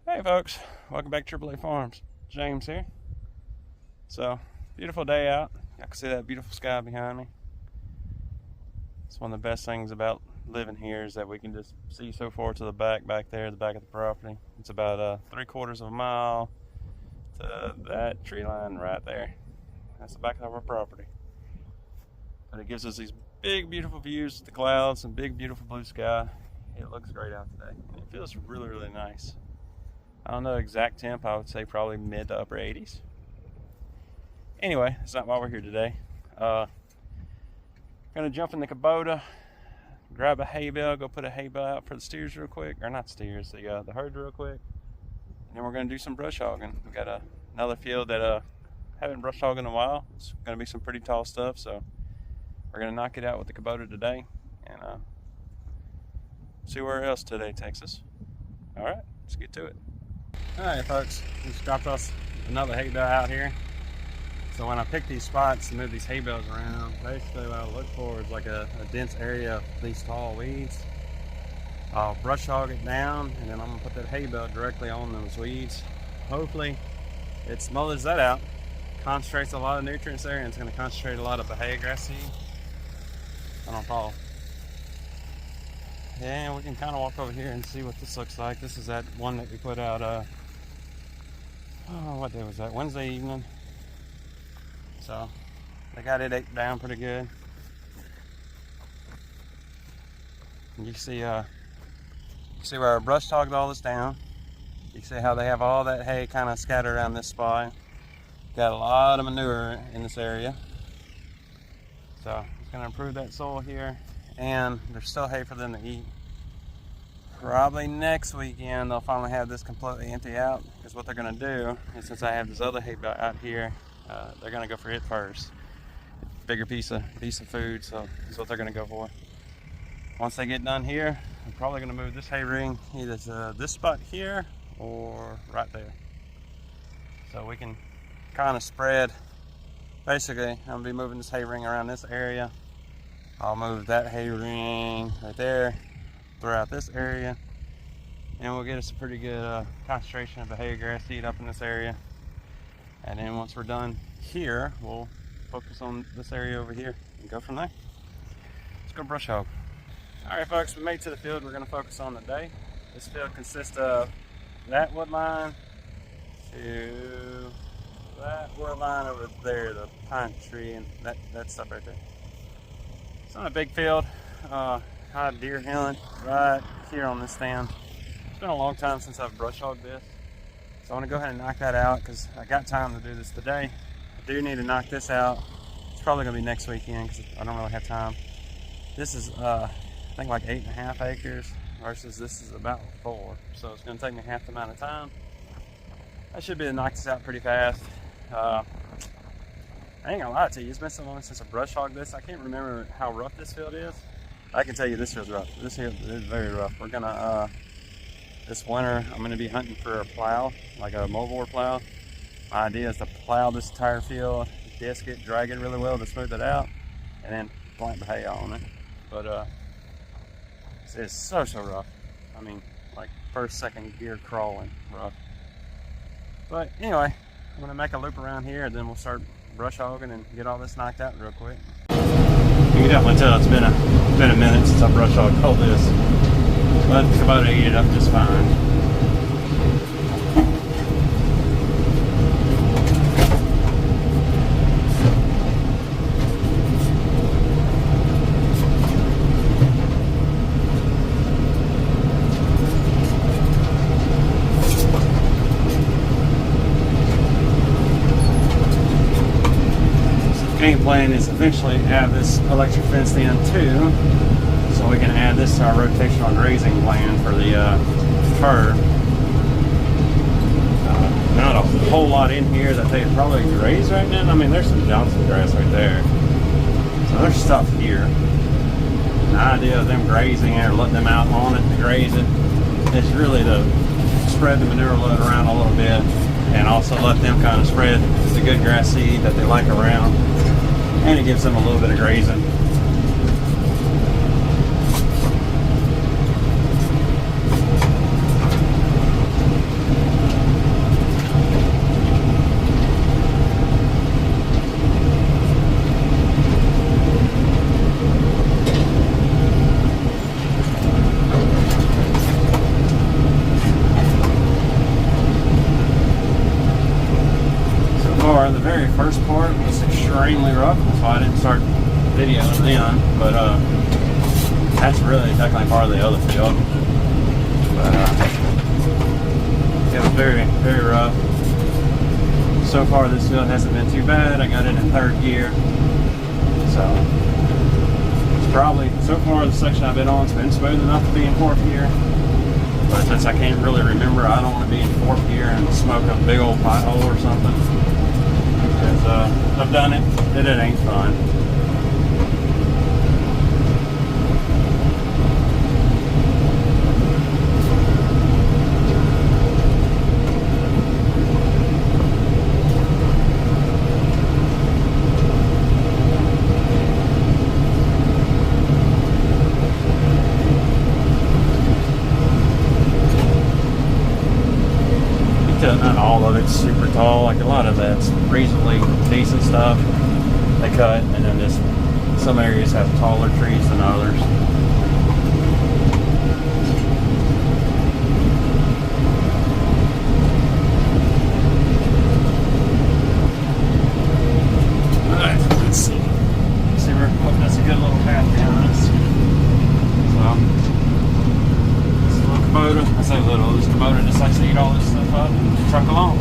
Hey folks, welcome back to AAA Farms. James here. So, beautiful day out. I can see that beautiful sky behind me. It's one of the best things about living here is that we can just see so far to the back there, the back of the property. It's about 3/4 of a mile to that tree line right there. That's the back of our property. But it gives us these big beautiful views of the clouds and big beautiful blue sky. It looks great out today. It feels really, really nice. I don't know exact temp, I would say probably mid to upper 80s. Anyway, that's not why we're here today. Gonna jump in the Kubota, grab a hay bale, go put a hay bale out for the steers real quick, or not steers, the herd real quick. And then we're gonna do some brush hogging. We got another field that haven't brush hogged in a while. It's gonna be some pretty tall stuff, so we're gonna knock it out with the Kubota today and see where else today takes us. All right, let's get to it. All right, folks, just dropped us another hay bale out here. So when I pick these spots and move these hay bales around, basically what I look for is like a dense area of these tall weeds. I'll brush hog it down, and then I'm gonna put that hay bale directly on those weeds. Hopefully it smothers that out, concentrates a lot of nutrients there, and it's gonna concentrate a lot of Bahia grass seed. I don't fall. Yeah, we can kind of walk over here and see what this looks like. This is that one that we put out, what day was that? Wednesday evening. So they got it ate down pretty good. And you see where I brush hogged all this down. You see how they have all that hay kind of scattered around this spot. Got a lot of manure in this area. So it's going to improve that soil here. And there's still hay for them to eat. Probably next weekend they'll finally have this completely empty out, because what they're going to do is, since I have this other hay out here, they're going to go for it first. Bigger piece of food, so that's what they're going to go for. Once they get done here, I'm probably going to move this hay ring either to this spot here or right there, so we can kind of spread. Basically, I'm going to be moving this hay ring around this area. I'll move that hay ring right there throughout this area, and we'll get us a pretty good concentration of Bahia grass seed up in this area. And then once we're done here, we'll focus on this area over here and go from there. Let's go brush hog. All right, folks, we made it to the field we're going to focus on today. This field consists of that wood line to that wood line over there, the pine tree, and that stuff right there. It's not a big field. High deer hilling right here on this stand. It's been a long time since I've brush hogged this, so I want to go ahead and knock that out because I got time to do this today. I do need to knock this out. It's probably going to be next weekend because I don't really have time. This is I think like 8.5 acres versus this is about 4, so it's going to take me half the amount of time. I should be able to knock this out pretty fast. I ain't gonna lie to you, it's been so long since I brush hogged this, I can't remember how rough this field is. I can tell you this field's rough. This field is very rough. We're gonna, this winter, I'm gonna be hunting for a plow, like a moldboard plow. My idea is to plow this entire field, disc it, drag it really well to smooth it out, and then plant the hay on it. But it's so rough. I mean, like first, second gear crawling rough. But anyway, I'm gonna make a loop around here, and then we'll start brush hogging and get all this knocked out real quick. You can definitely tell it's been a minute since I brush hogged all this, but the Kubota ate it up just fine. Game plan is eventually have this electric fence in too, so we can add this to our rotational grazing plan for the herd. Not a whole lot in here that they probably graze right now. I mean, there's some Johnson grass right there, so there's stuff here. The idea of them grazing or letting them out on it to graze it is really to spread the manure load around a little bit, and also let them kind of spread the good grass seed that they like around. And it gives them a little bit of grazing. first part was extremely rough. That's why I didn't start videoing then. But that's really technically part of the other field. But it was very, very rough. So far this field hasn't been too bad. I got it in third gear. So it's probably, so far the section I've been on, it's been smooth enough to be in fourth gear. But since I can't really remember, I don't want to be in fourth gear and smoke a big old pothole or something. Because I've done it, and it ain't fun. Not all of it's super tall, like a lot of that's reasonably decent stuff they cut, and then just some areas have taller trees than others. Alright, let's see. We're putting us a good little path down this. So, this little Kubota, I say little, this Kubota just likes to eat all this stuff up and truck along.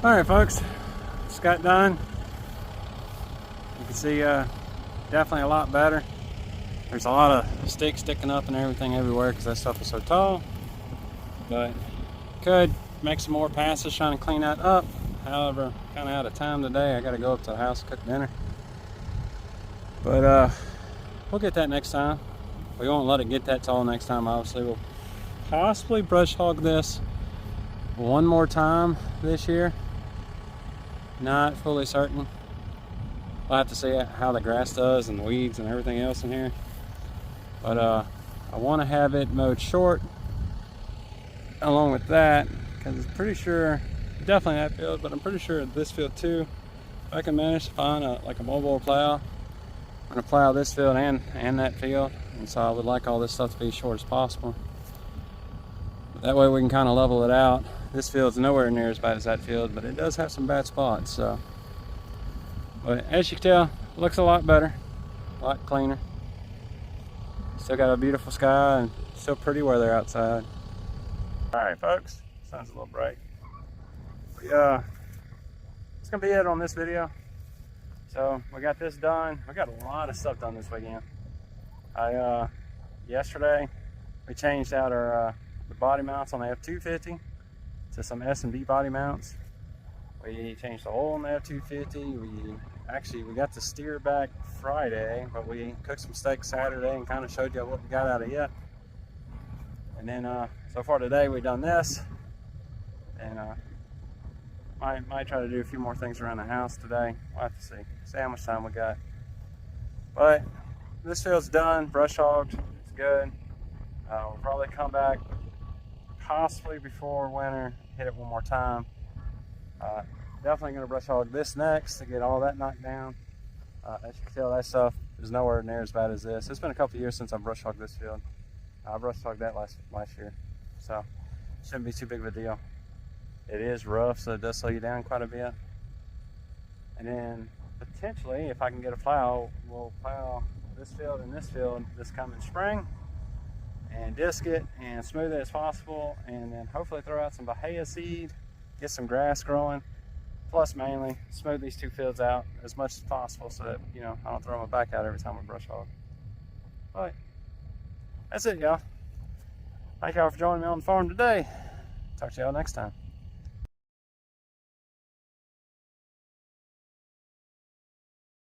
All right, folks, just got done. You can see definitely a lot better. There's a lot of sticks sticking up and everything everywhere because that stuff is so tall. But could make some more passes trying to clean that up. However, kind of out of time today. I got to go up to the house and cook dinner. But we'll get that next time. We won't let it get that tall next time. Obviously, we'll possibly brush hog this one more time this year. Not fully certain. We'll have to see how the grass does and the weeds and everything else in here. But I want to have it mowed short along with that, because it's pretty sure, definitely that field, but I'm pretty sure this field too. If I can manage to find like a mobile plow, I'm going to plow this field and that field. And so I would like all this stuff to be as short as possible. But that way we can kind of level it out. This field's nowhere near as bad as that field, but it does have some bad spots. So, but as you can tell, it looks a lot better, a lot cleaner. Still got a beautiful sky and still pretty weather outside. All right, folks, sun's a little bright. It's gonna be it on this video. So we got this done. We got a lot of stuff done this weekend. Yesterday we changed out our the body mounts on the F250 to some S&B body mounts. We changed the oil on the F250. We got the steer back Friday, but we cooked some steak Saturday and kind of showed you what we got out of it. And then so far today we've done this, and might try to do a few more things around the house today. We'll have to see how much time we got. But this field's done, brush hogged, it's good. We'll probably come back possibly before winter, hit it one more time. Definitely going to brush hog this next to get all that knocked down. As you can tell, that stuff is nowhere near as bad as this. It's been a couple years since I brush hogged this field. I brush hogged that last year, so shouldn't be too big of a deal. It is rough, so it does slow you down quite a bit. And then potentially, if I can get a plow, we'll plow this field and this field this coming spring and disc it and smooth it as possible, and then hopefully throw out some bahia seed, get some grass growing, plus mainly smooth these two fields out as much as possible so that, you know, I don't throw my back out every time we brush hog. But that's it, y'all. Thank y'all for joining me on the farm today. Talk to y'all next time.